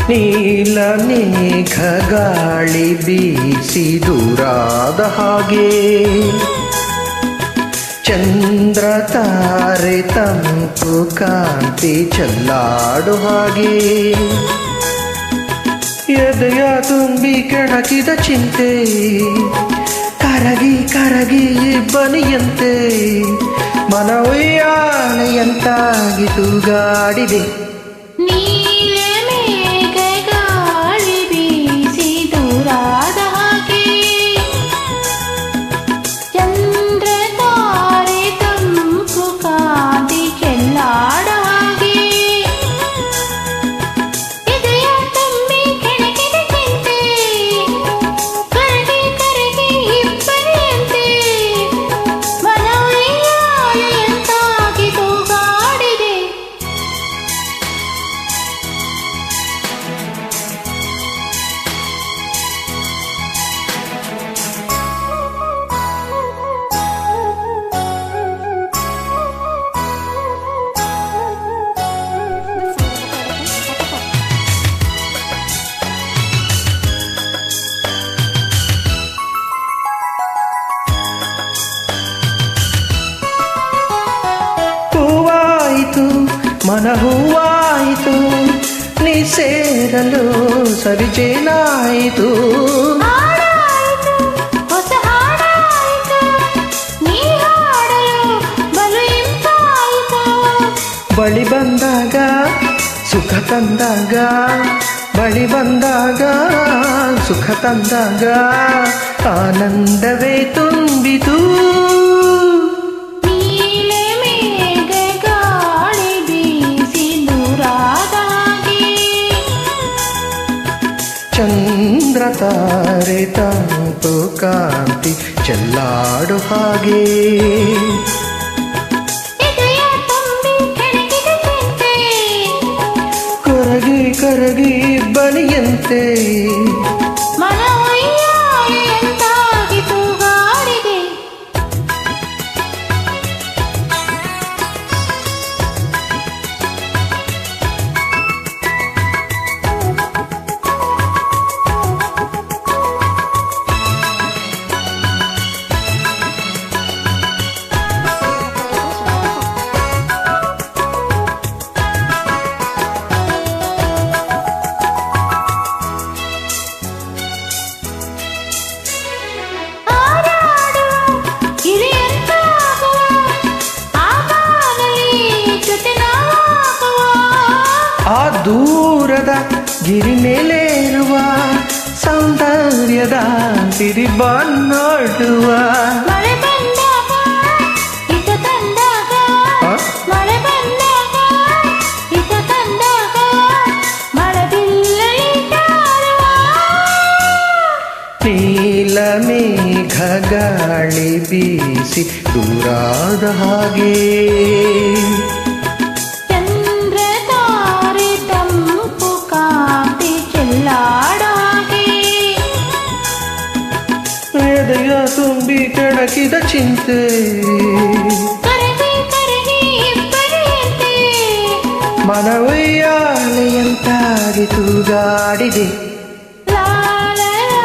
ನೀಲ ಮೇಘ ಗಾಳಿ ಬೀಸಿ ದೂರಾದ ಹಾಗೆ, ಚಂದ್ರ ತಾರೆ ತಂಪು ಕಾಂತಿ ಚೆಲ್ಲಾಡು ಹಾಗೆ, ಎದೆಯ ತುಂಬಿ ಕೆಣಕಿದ ಚಿಂತೆ ಕರಗಿ ಕರಗಿ ಬನಿಯಂತೆ, ಮನ ಉಯ್ಯಾಲೆಯಂತಾಗಿ ತೂಗಾಡಿದೆ. ಮನ ಹೂವಾಯಿತು ನೀ ಸೇರಲು ಸರಿಜೇನಾಯಿತು, ಹೊಸ ಹಾಡಾಯಿತು ನೀ ಹಾಡಲು ಬಲು ಇಂಪಾಯಿತು. ಬಳಿ ಬಂದಾಗ ಸುಖ ತಂದಾಗ, ಬಳಿ ಬಂದಾಗ ಸುಖ ತಂದಾಗ ಆನಂದವೇ ತುಂಬಿತು. ಚಂದ್ರ ತಾರೆ ತಂಪು ಕಾಂತಿ ಚೆಲ್ಲಾಡು ಹಾಗೆ, ಕರಗಿ ಕರಗಿ ಬನಿಯಂತೆ, ಆ ದೂರದ ಗಿರಿ ಮೇಲೇರುವ ಸೌಂದರ್ಯದ ಸಿರಿಬನ್ನೋಡುವ, ಮಳೆ ಬಂದಾಗ ಹಿತ ತಂದಾಗ, ಮಳೆ ಬಂದಾಗ ಹಿತ ತಂದಾಗ ಮಳೆ ಬಿಲ್ಲಲಿ ಕಾರುವ, ನೀಲ ಮೇಘ ಗಾಳಿ ಬೀಸಿ ದೂರಾದ ಹಾಗೆ, ಎದೆಯ ತುಂಬಿ ಕೆಣಕಿದ ಚಿಂತೆ ಮನ ಉಯ್ಯಾಲೆಯಂತಾಗಿ ತೂಗಾಡಿದೆ. ಲಾ ಲಾ ಲಾ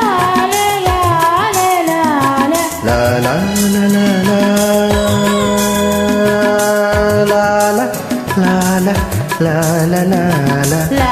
ಲಾ ಲಾ ಲಾ ಲಾ ಲಾ ಲಾ ಲಾ ಲಾ.